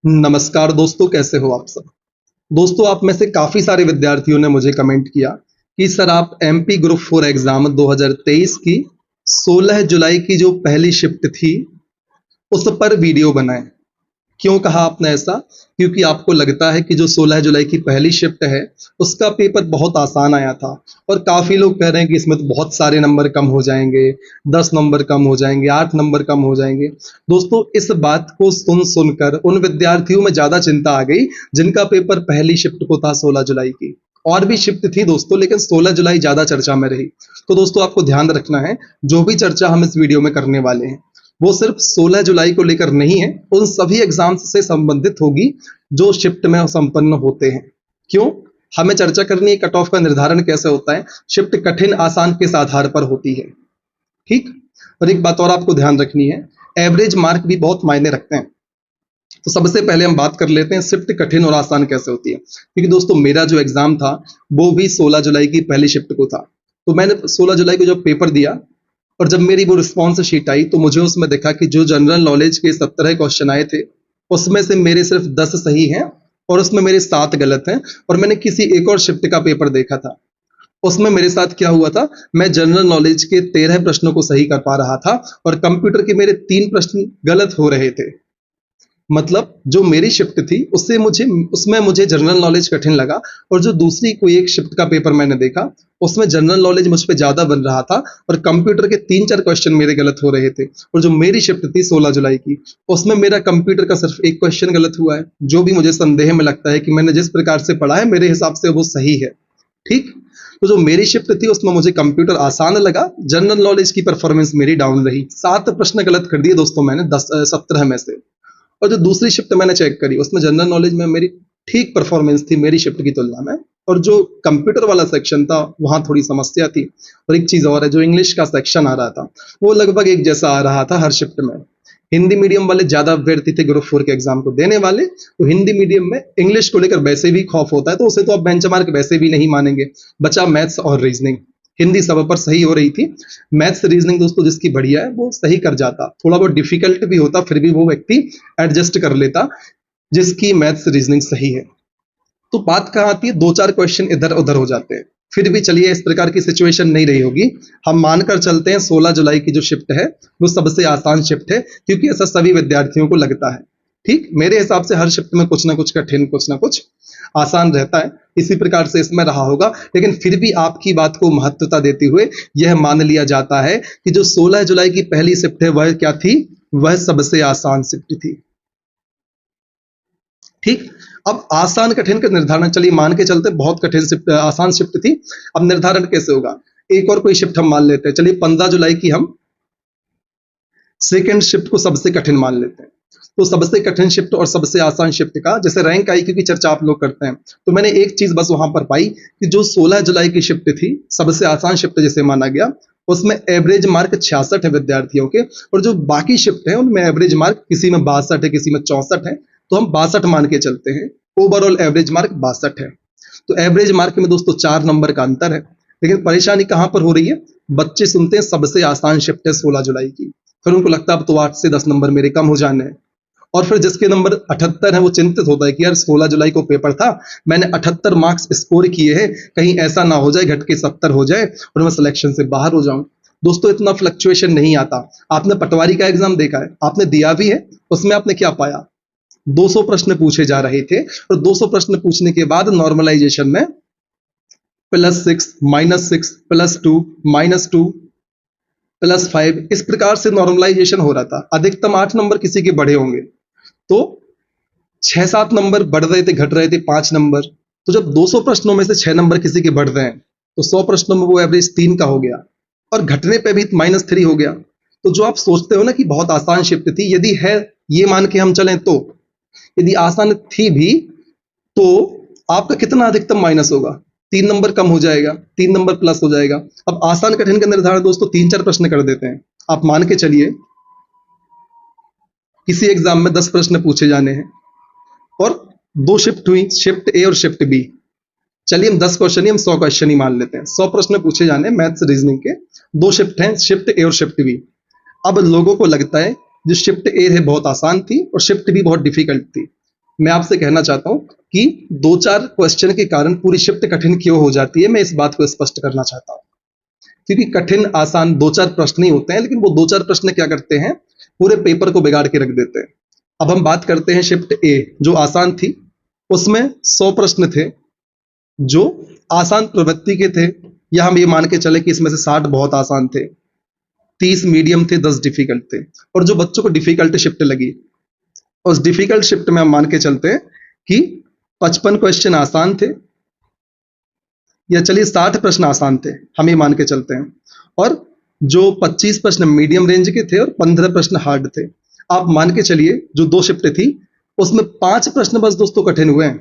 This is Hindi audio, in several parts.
नमस्कार दोस्तों, कैसे हो आप सब। दोस्तों, आप में से काफ़ी सारे विद्यार्थियों ने मुझे कमेंट किया कि सर आप एमपी ग्रुप 4 एग्ज़ाम 2023 की 16 जुलाई की जो पहली शिफ्ट थी, उस पर वीडियो बनाएँ। क्यों कहा आपने ऐसा? क्योंकि आपको लगता है कि जो 16 जुलाई की पहली शिफ्ट है, उसका पेपर बहुत आसान आया था और काफ़ी लोग कह रहे हैं कि इसमें तो बहुत सारे नंबर कम हो जाएँगे, 10 नंबर कम हो जाएँगे, 8 नंबर कम हो जाएँगे। दोस्तों, इस बात को सुनकर उन विद्यार्थियों में ज़्यादा चिंता आ गई, जिनका पेपर पहली शिफ्ट को था 16 जुलाई की। और भी शिफ्ट थी दोस्तों, लेकिन 16 जुलाई ज़्यादा चर्चा में रही। तो दोस्तों, आपको ध्यान रखना है, जो भी चर्चा हम इस वीडियो में करने वाले हैं, वो सिर्फ 16 जुलाई को लेकर नहीं है, उन सभी एग्जाम्स से संबंधित होगी जो शिफ्ट में संपन्न होते हैं। क्यों? हमें चर्चा करनी है कट ऑफ का निर्धारण कैसे होता है। शिफ्ट कठिन आसान किस आधार पर होती है, ठीक। और एक बात और आपको ध्यान रखनी है, एवरेज मार्क भी बहुत मायने रखते हैं। तो सबसे पहले हम बात कर लेते हैं शिफ्ट कठिन और आसान कैसे होती है, क्योंकि दोस्तों मेरा जो एग्जाम था वो भी 16 जुलाई की पहली शिफ्ट को था। तो मैंने 16 जुलाई को जब पेपर दिया और जब मेरी वो रिस्पॉन्स शीट आई, तो मुझे उसमें देखा कि जो जनरल नॉलेज के 17 क्वेश्चन आए थे, उसमें से मेरे सिर्फ 10 सही हैं और उसमें मेरे 7 गलत हैं। और मैंने किसी एक और शिफ्ट का पेपर देखा था, उसमें मेरे साथ क्या हुआ था, मैं जनरल नॉलेज के 13 प्रश्नों को सही कर पा रहा था और कंप्यूटर के मेरे 3 प्रश्न गलत हो रहे थे। मतलब जो मेरी शिफ्ट थी उसमें मुझे जनरल नॉलेज कठिन लगा और जो दूसरी कोई एक शिफ्ट का पेपर मैंने देखा, उसमें जनरल नॉलेज मुझ पे ज़्यादा बन रहा था और कंप्यूटर के 3-4 क्वेश्चन मेरे गलत हो रहे थे। और जो मेरी शिफ्ट थी 16 जुलाई की, उसमें मेरा कंप्यूटर का सिर्फ एक क्वेश्चन गलत हुआ है, जो भी मुझे संदेह में लगता है कि मैंने जिस प्रकार से पढ़ा है मेरे हिसाब से वो सही है, ठीक। तो जो मेरी शिफ्ट थी उसमें मुझे कंप्यूटर आसान लगा, जनरल नॉलेज की परफॉर्मेंस मेरी डाउन रही। 7 प्रश्न गलत कर दिए दोस्तों मैंने 17 में से। और जो दूसरी शिफ्ट मैंने चेक करी, उसमें जनरल नॉलेज में मेरी ठीक परफॉर्मेंस थी मेरी शिफ्ट की तुलना में, और जो कंप्यूटर वाला सेक्शन था वहाँ थोड़ी समस्या थी। और एक चीज़ और है, जो इंग्लिश का सेक्शन आ रहा था वो लगभग एक जैसा आ रहा था हर शिफ्ट में। हिंदी मीडियम वाले ज़्यादा अभ्यर्थी थे ग्रुप 4 के एग्जाम को देने वाले, तो हिंदी मीडियम में इंग्लिश को लेकर वैसे भी खौफ होता है, तो उसे तो आप बेंचमार्क वैसे भी नहीं मानेंगे। बचा मैथ्स और रीजनिंग। हिंदी सब पर सही हो रही थी, मैथ्स रीजनिंग दोस्तों जिसकी बढ़िया है वो सही कर जाता, थोड़ा बहुत डिफिकल्ट भी होता फिर भी वो व्यक्ति एडजस्ट कर लेता जिसकी मैथ्स रीजनिंग सही है। तो बात कहाँ आती है, 2-4 क्वेश्चन इधर उधर हो जाते हैं। फिर भी चलिए, इस प्रकार की सिचुएशन नहीं रही होगी, हम मानकर चलते हैं 16 जुलाई की जो शिफ्ट है वो सबसे आसान शिफ्ट है, क्योंकि ऐसा सभी विद्यार्थियों को लगता है, ठीक। मेरे हिसाब से हर शिफ्ट में कुछ ना कुछ कठिन कुछ ना कुछ आसान रहता है, इसी प्रकार से इसमें रहा होगा। लेकिन फिर भी आपकी बात को महत्वता देते हुए यह मान लिया जाता है कि जो 16 जुलाई की पहली शिफ्ट है वह क्या थी, वह सबसे आसान शिफ्ट थी, ठीक। अब आसान कठिन का निर्धारण, चलिए मान के चलते बहुत कठिन शिफ्ट आसान शिफ्ट थी, अब निर्धारण कैसे होगा। एक और कोई शिफ्ट हम मान लेते हैं, चलिए 15 जुलाई की हम सेकेंड शिफ्ट को सबसे कठिन मान लेते हैं। तो सबसे कठिन शिफ्ट और सबसे आसान शिफ्ट का जैसे रैंक आई की चर्चा आप लोग करते हैं, तो मैंने एक चीज बस वहां पर पाई कि जो 16 जुलाई की शिफ्ट थी सबसे आसान शिफ्ट जिसे माना गया, उसमें एवरेज मार्क 66 है विद्यार्थियों के, और जो बाकी शिफ्ट है उनमें एवरेज मार्क किसी में 62 है किसी में 64 है, तो हम 62 मान के चलते हैं। ओवरऑल एवरेज मार्क 62 है। तो एवरेज मार्क में दोस्तों 4 नंबर का अंतर है। लेकिन परेशानी कहां पर हो रही है, बच्चे सुनते हैं सबसे आसान शिफ्ट है 16 जुलाई की, फिर उनको लगता है अब तो 8 से 10 नंबर मेरे कम हो जाने हैं। और फिर जिसके नंबर 78 है वो चिंतित होता है कि यार 16 जुलाई को पेपर था, मैंने 78 मार्क्स स्कोर किए हैं, कहीं ऐसा ना हो जाए घट के 70 हो जाए और मैं सिलेक्शन से बाहर हो जाऊं। दोस्तों इतना फ्लक्चुएशन नहीं आता। आपने पटवारी का एग्जाम देखा है, आपने दिया भी है, उसमें आपने क्या पाया, 200 प्रश्न पूछे जा रहे थे और 200 प्रश्न पूछने के बाद नॉर्मलाइजेशन में +6 -6 +2 -2 +5 इस प्रकार से नॉर्मलाइजेशन हो रहा था। अधिकतम 8 नंबर किसी के बढ़े होंगे, तो 6-7 नंबर बढ़ रहे थे, घट रहे थे 5 नंबर। तो जब 200 प्रश्नों में से 6 नंबर किसी के बढ़ रहे हैं, तो 100 प्रश्नों में वो एवरेज 3 का हो गया और घटने पे भी -3 हो गया। तो जो आप सोचते हो ना कि बहुत आसान शिफ्ट थी, यदि है ये मान के हम चलें, तो यदि आसान थी भी तो आपका कितना अधिकतम माइनस होगा, 3 नंबर कम हो जाएगा, 3 नंबर प्लस हो जाएगा। अब आसान कठिन का निर्धारण दोस्तों 3-4 प्रश्न कर देते हैं। आप मान के चलिए किसी एग्जाम में 10 प्रश्न पूछे जाने हैं और 2 शिफ्ट हुई, शिफ्ट ए और शिफ्ट बी। चलिए हम 10 क्वेश्चन ही, हम 100 क्वेश्चन ही मान लेते हैं। 100 प्रश्न पूछे जाने हैं मैथ्स रीजनिंग के, 2 शिफ्ट हैं, शिफ्ट ए और शिफ्ट बी। अब लोगों को लगता है जो शिफ्ट ए है बहुत आसान थी और शिफ्ट बी बहुत डिफिकल्ट थी। मैं आपसे कहना चाहता हूं कि 2-4 क्वेश्चन के कारण पूरी शिफ्ट कठिन क्यों हो जाती है, मैं इस बात को स्पष्ट करना चाहता हूं। क्योंकि कठिन आसान 2-4 प्रश्न ही होते हैं, लेकिन वो 2-4 प्रश्न क्या करते हैं, पूरे पेपर को बिगाड़ के रख देते हैं। अब हम बात करते हैं शिफ्ट ए, जो आसान थी। उसमें 100 प्रश्न थे जो आसान प्रवृत्ति के थे, या हम ये मान के चले कि इसमें से 60 बहुत आसान थे, 30 मीडियम थे, 10 डिफिकल्ट थे। और जो बच्चों को डिफिकल्ट शिफ्ट लगी, उस डिफिकल्ट शिफ्ट में हम मान के चलते हैं कि 55 क्वेश्चन आसान थे, या चलिए 60 प्रश्न आसान थे, हम ये मान के चलते हैं। और जो 25 प्रश्न मीडियम रेंज के थे और 15 प्रश्न हार्ड थे। आप मान के चलिए जो 2 शिफ्ट थी उसमें 5 प्रश्न बस दोस्तों कठिन हुए हैं।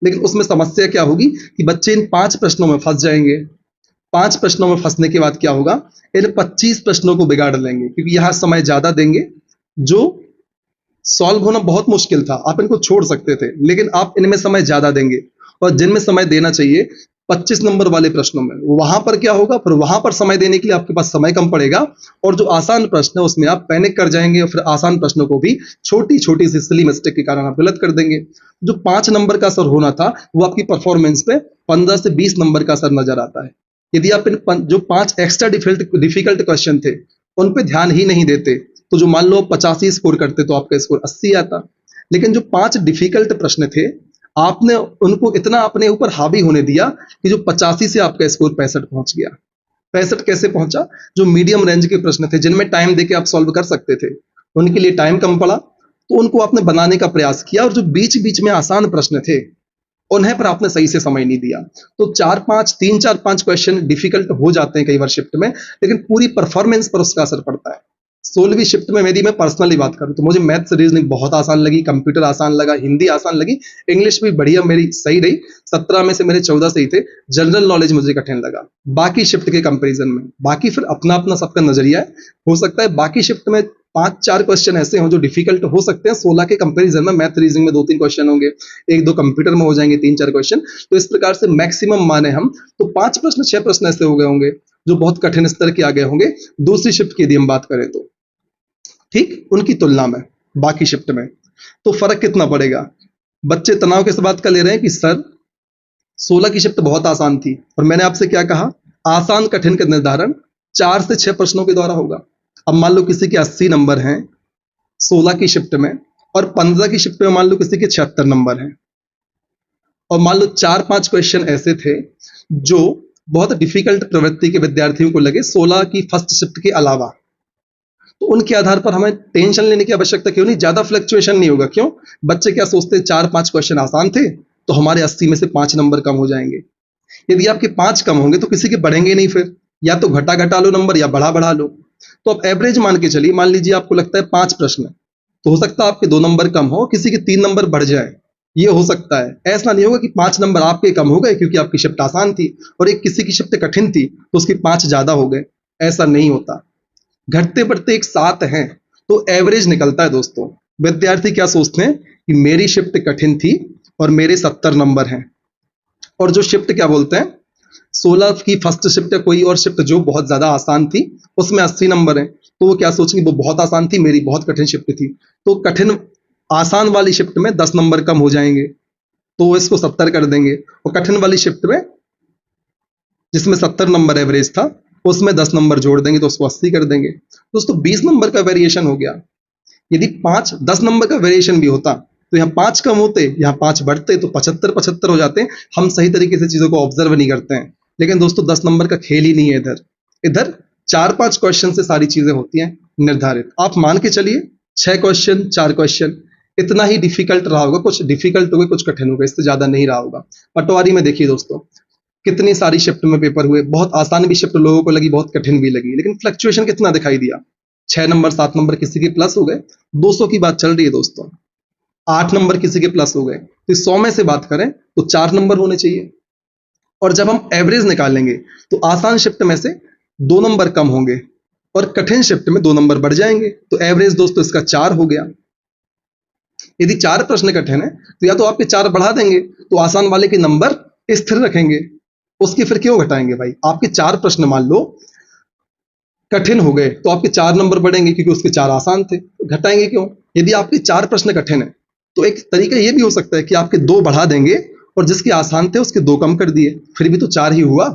लेकिन उसमें समस्या क्या होगी कि बच्चे इन 5 प्रश्नों में फंस जाएंगे। 5 प्रश्नों में फंसने के बाद क्या होगा, इन 25 प्रश्नों को बिगाड़ लेंगे, क्योंकि यहाँ समय ज्यादा देंगे जो सॉल्व होना बहुत मुश्किल था। आप इनको छोड़ सकते थे, लेकिन आप इनमें समय ज्यादा देंगे। और जिनमें समय देना चाहिए 25 नंबर वाले प्रश्नों में, वहां पर क्या होगा, फिर वहां पर समय देने के लिए आपके पास समय कम पड़ेगा। और जो आसान प्रश्न है उसमें आप पैनिक कर जाएंगे, और फिर आसान प्रश्नों को भी छोटी छोटी सी सिली मिस्टेक के कारण आप गलत कर देंगे। जो 5 नंबर का असर होना था वो आपकी परफॉर्मेंस पे 15 से 20 नंबर का असर नजर आता है। यदि आप जो 5 एक्स्ट्रा डिफिकल्ट क्वेश्चन थे उन पे ध्यान ही नहीं देते, तो जो मान लो 85 स्कोर करते तो आपका स्कोर 80 आता। लेकिन जो 5 डिफिकल्ट प्रश्न थे, आपने उनको इतना अपने ऊपर हावी होने दिया कि जो 85 से आपका स्कोर 65 पहुंच गया। 65 कैसे पहुंचा, जो मीडियम रेंज के प्रश्न थे जिनमें टाइम देके आप सॉल्व कर सकते थे, उनके लिए टाइम कम पड़ा, तो उनको आपने बनाने का प्रयास किया। और जो बीच बीच में आसान प्रश्न थे उन्हें पर आपने सही से समय नहीं दिया। तो 4-5 क्वेश्चन डिफिकल्ट हो जाते हैं कई बार शिफ्ट में, लेकिन पूरी परफॉर्मेंस पर उसका असर पड़ता है। 16वीं शिफ्ट में यदि मैं पर्सनली बात करूं तो मुझे मैथ्स रीजनिंग बहुत आसान लगी, कंप्यूटर आसान लगा, हिंदी आसान लगी, इंग्लिश भी बढ़िया मेरी सही रही। 17 में से मेरे 14 सही थे। जनरल नॉलेज मुझे कठिन लगा बाकी शिफ्ट के कंपैरिजन में। बाकी फिर अपना अपना सबका नजरिया है, हो सकता है बाकी शिफ्ट में 5-4 क्वेश्चन ऐसे हों जो डिफिकल्ट हो सकते हैं। 16 के कंपैरिजन में मैथ रीजनिंग में 2-3 क्वेश्चन होंगे, 1-2 कंप्यूटर में हो जाएंगे, 3-4 क्वेश्चन। तो इस प्रकार से मैक्सिमम माने हम तो 5 प्रश्न 6 प्रश्न ऐसे हो गए होंगे जो बहुत कठिन स्तर के आ गए होंगे दूसरी शिफ्ट की यदि हम बात करें तो, ठीक उनकी तुलना में बाकी शिफ्ट में। तो फर्क कितना पड़ेगा, बच्चे तनाव के साथ बात कर ले रहे हैं कि सर 16 की शिफ्ट बहुत आसान थी, और मैंने आपसे क्या कहा, आसान कठिन का निर्धारण 4 से 6 प्रश्नों के द्वारा होगा। अब मान लो किसी के 80 नंबर हैं 16 की शिफ्ट में, और 15 की शिफ्ट में मान लो किसी के 76 नंबर हैं, और मान लो 4-5 क्वेश्चन ऐसे थे जो बहुत डिफिकल्ट प्रवृत्ति के विद्यार्थियों को लगे 16 की फर्स्ट शिफ्ट के अलावा, तो उनके आधार पर हमें टेंशन लेने की आवश्यकता क्यों नहीं, ज्यादा फ्लक्चुएशन नहीं होगा। क्यों, बच्चे क्या सोचते हैं 4-5 क्वेश्चन आसान थे तो हमारे 80 में से 5 नंबर कम हो जाएंगे। यदि आपके 5 कम होंगे तो किसी के बढ़ेंगे नहीं, फिर या तो घटा घटा लो नंबर या बढ़ा बढ़ा लो। तो आप एवरेज मान के चलिए, मान लीजिए आपको लगता है 5 प्रश्न, तो हो सकता है आपके 2 नंबर कम हो, किसी के 3 नंबर बढ़ जाए, ये हो सकता है। ऐसा नहीं होगा कि 5 नंबर आपके कम हो गए क्योंकि आपकी शिफ्ट आसान थी और एक किसी की शिफ्ट कठिन थी तो उसकी 5 ज्यादा हो गए, ऐसा नहीं होता। घटते बढ़ते एक साथ हैं तो एवरेज निकलता है दोस्तों। विद्यार्थी क्या सोचते हैं कि मेरी शिफ्ट कठिन थी और मेरे 70 नंबर हैं, और जो शिफ्ट क्या बोलते हैं 16 की फर्स्ट शिफ्ट या कोई और शिफ्ट जो बहुत ज्यादा आसान थी उसमें 80 नंबर हैं, तो वो क्या सोचेंगे, वो बहुत आसान थी, मेरी बहुत कठिन शिफ्ट थी, तो कठिन आसान वाली शिफ्ट में 10 नंबर कम हो जाएंगे तो वो इसको 70 कर देंगे, और कठिन वाली शिफ्ट में जिसमें 70 नंबर एवरेज था उसमें 10 नंबर जोड़ देंगे तो उसको 80 कर देंगे। दोस्तों 20 नंबर का वेरिएशन हो गया। यदि 5-10 नंबर का वेरिएशन भी होता तो यहाँ 5 कम होते, यहाँ 5 बढ़ते, तो 75-75 हो जाते। हम सही तरीके से चीजों को ऑब्जर्व नहीं करते हैं। लेकिन दोस्तों 10 नंबर का खेल ही नहीं है इधर। इधर 4-5 क्वेश्चन से सारी चीजें होती हैं निर्धारित। आप मान के चलिए 6 क्वेश्चन 4 क्वेश्चन इतना ही डिफिकल्ट रहा होगा, कुछ डिफिकल्ट हो गए कुछ कठिन हो गए, इससे ज्यादा नहीं रहा होगा। पटवारी में देखिए दोस्तों कितनी सारी शिफ्ट में पेपर हुए, बहुत आसान भी शिफ्ट लोगों को लगी, बहुत कठिन भी लगी, लेकिन फ्लक्चुएशन कितना दिखाई दिया, 6 नंबर 7 नंबर किसी के प्लस हो गए। 200 की बात चल रही है दोस्तों, 8 नंबर किसी के प्लस हो गए। तो 100 में से बात करें तो 4 नंबर होने चाहिए, और जब हम एवरेज निकालेंगे तो आसान शिफ्ट में से 2 नंबर कम होंगे और कठिन शिफ्ट में 2 नंबर बढ़ जाएंगे, तो एवरेज दोस्तों इसका 4 हो गया। यदि 4 प्रश्न कठिन है तो या तो आपके 4 बढ़ा देंगे तो आसान वाले के नंबर स्थिर रखेंगे, उसके फिर क्यों घटाएंगे भाई। आपके 4 प्रश्न मान लो कठिन हो गए तो आपके 4 नंबर बढ़ेंगे क्योंकि उसके 4 आसान थे, घटाएंगे क्यों। यदि आपके 4 प्रश्न कठिन है तो एक तरीका ये भी हो सकता है कि आपके 2 बढ़ा देंगे और जिसके आसान थे उसके 2 कम कर दिए, फिर भी तो 4 ही हुआ।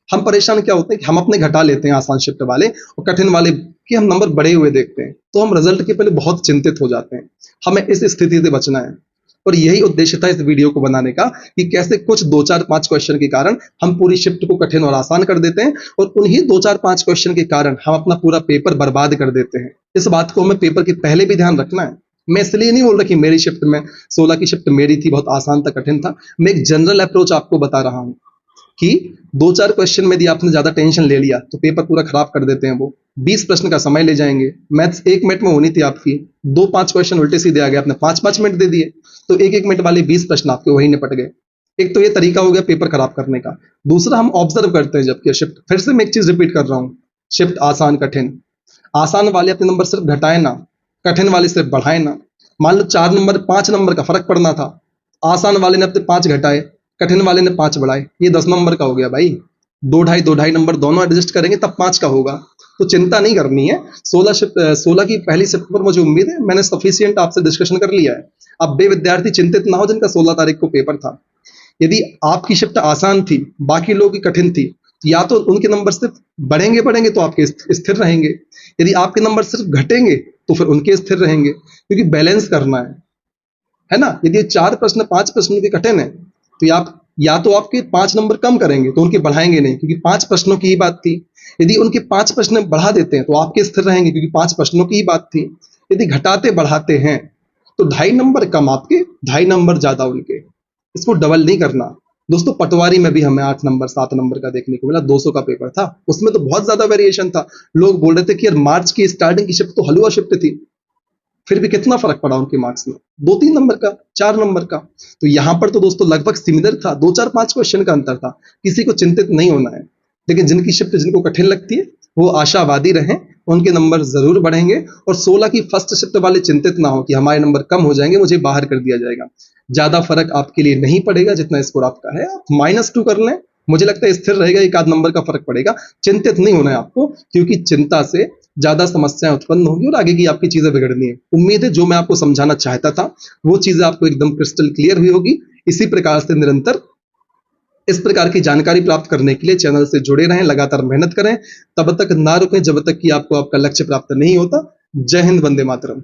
हम परेशान क्या होते हैं कि हम अपने घटा लेते हैं आसान शिफ्ट वाले और कठिन वाले के हम नंबर बढ़े हुए देखते हैं, तो हम रिजल्ट के पहले बहुत चिंतित हो जाते हैं। हमें इस स्थिति से बचना है और यही उद्देश्य था इस वीडियो को बनाने का कि कैसे कुछ 2 4 5 क्वेश्चन के कारण हम पूरी शिफ्ट को कठिन और आसान कर देते हैं और उन्हीं 2 4 5 क्वेश्चन के कारण हम अपना पूरा पेपर बर्बाद कर देते हैं। इस बात को हमें पेपर के पहले भी ध्यान रखना है। मैं इसलिए नहीं बोल रहा कि मेरी शिफ्ट में 16 की शिफ्ट मेरी थी, बहुत आसान था, कठिन था। मैं एक जनरल अप्रोच आपको बता रहा हूँ कि 2 4 क्वेश्चन में यदि आपने ज्यादा टेंशन ले लिया तो पेपर पूरा खराब कर देते हैं वो। 20 प्रश्न का समय ले जाएंगे। मैथ्स 1 मिनट में होनी थी आपकी, 2 5 क्वेश्चन उल्टे सीधे आ गए, आपने 5 5 मिनट दे दिए, तो 1 1 मिनट वाले 20 प्रश्न आपके वही निपट गए। एक तो ये तरीका हो गया पेपर खराब करने का। दूसरा, हम ऑब्जर्व करते हैं जबकि शिफ्ट, फिर से मैं एक चीज रिपीट कर रहा हूँ, शिफ्ट आसान कठिन, आसान वाले अपने नंबर सिर्फ घटाए ना, कठिन वाले सिर्फ बढ़ाए ना। मान लो 4 नंबर 5 नंबर का फर्क पड़ना था, आसान वाले ने अपने 5 घटाए, कठिन वाले ने 5 बढ़ाए, ये 10 नंबर का हो गया भाई। 2 ढाई नंबर दोनों एडजस्ट करेंगे तब 5 का होगा। तो चिंता नहीं करनी है। 16 की पहली शिफ्ट पर मुझे उम्मीद है मैंने सफिशियंट आपसे डिस्कशन कर लिया है। अब वे विद्यार्थी चिंतित ना हो जिनका 16 तारीख को पेपर था। यदि आपकी शिफ्ट आसान थी, बाकी लोगों की कठिन थी, तो या तो उनके नंबर सिर्फ बढ़ेंगे तो आपके स्थिर रहेंगे। यदि आपके नंबर सिर्फ घटेंगे तो फिर उनके स्थिर रहेंगे, क्योंकि बैलेंस करना है ना। यदि 4 प्रश्न 5 प्रश्न के कठिन है तो आप या तो आपके 5 नंबर कम करेंगे तो उनके बढ़ाएंगे नहीं, क्योंकि 5 प्रश्नों की ही बात थी। यदि उनके 5 प्रश्न बढ़ा देते हैं तो आपके स्थिर रहेंगे, क्योंकि 5 प्रश्नों की ही बात थी। यदि घटाते बढ़ाते हैं तो 2.5 नंबर कम आपके, 2.5 नंबर ज्यादा उनके। इसको डबल नहीं करना। दोस्तों, पटवारी में भी हमें 8 नंबर 7 नंबर का देखने को मिला, 200 का पेपर था, उसमें तो बहुत ज्यादा वेरिएशन था। लोग बोल रहे थे कि यार मार्च की स्टार्टिंग की शिफ्ट तो हलवा शिफ्ट थी, फिर भी कितना फर्क पड़ा उनके मार्क्स में, 2 3 नंबर का, 4 नंबर का। तो यहाँ पर तो दोस्तों लगभग सिमिलर था, 2 4 5 क्वेश्चन का अंतर था। किसी को चिंतित नहीं होना है, लेकिन जिनकी शिफ्ट जिनको कठिन लगती है वो आशावादी रहें, उनके नंबर जरूर बढ़ेंगे। और 16 की फर्स्ट शिफ्ट वाले चिंतित ना हो कि हमारे नंबर कम हो जाएंगे, मुझे बाहर कर दिया जाएगा। ज्यादा फर्क आपके लिए नहीं पड़ेगा, जितना स्कोर आपका है आप -2 कर लें, मुझे लगता है स्थिर रहेगा, 1 आध नंबर का फर्क पड़ेगा। चिंतित नहीं होना है आपको, क्योंकि चिंता से ज्यादा समस्याएं उत्पन्न होंगी और आगे की आपकी चीजें बिगड़नी है। उम्मीद है जो मैं आपको समझाना चाहता था वो चीजें आपको एकदम क्रिस्टल क्लियर हुई होगी। इसी प्रकार से निरंतर इस प्रकार की जानकारी प्राप्त करने के लिए चैनल से जुड़े रहें, लगातार मेहनत करें, तब तक ना रुकें जब तक कि आपको आपका लक्ष्य प्राप्त नहीं होता। जय हिंद, वंदे मातरम।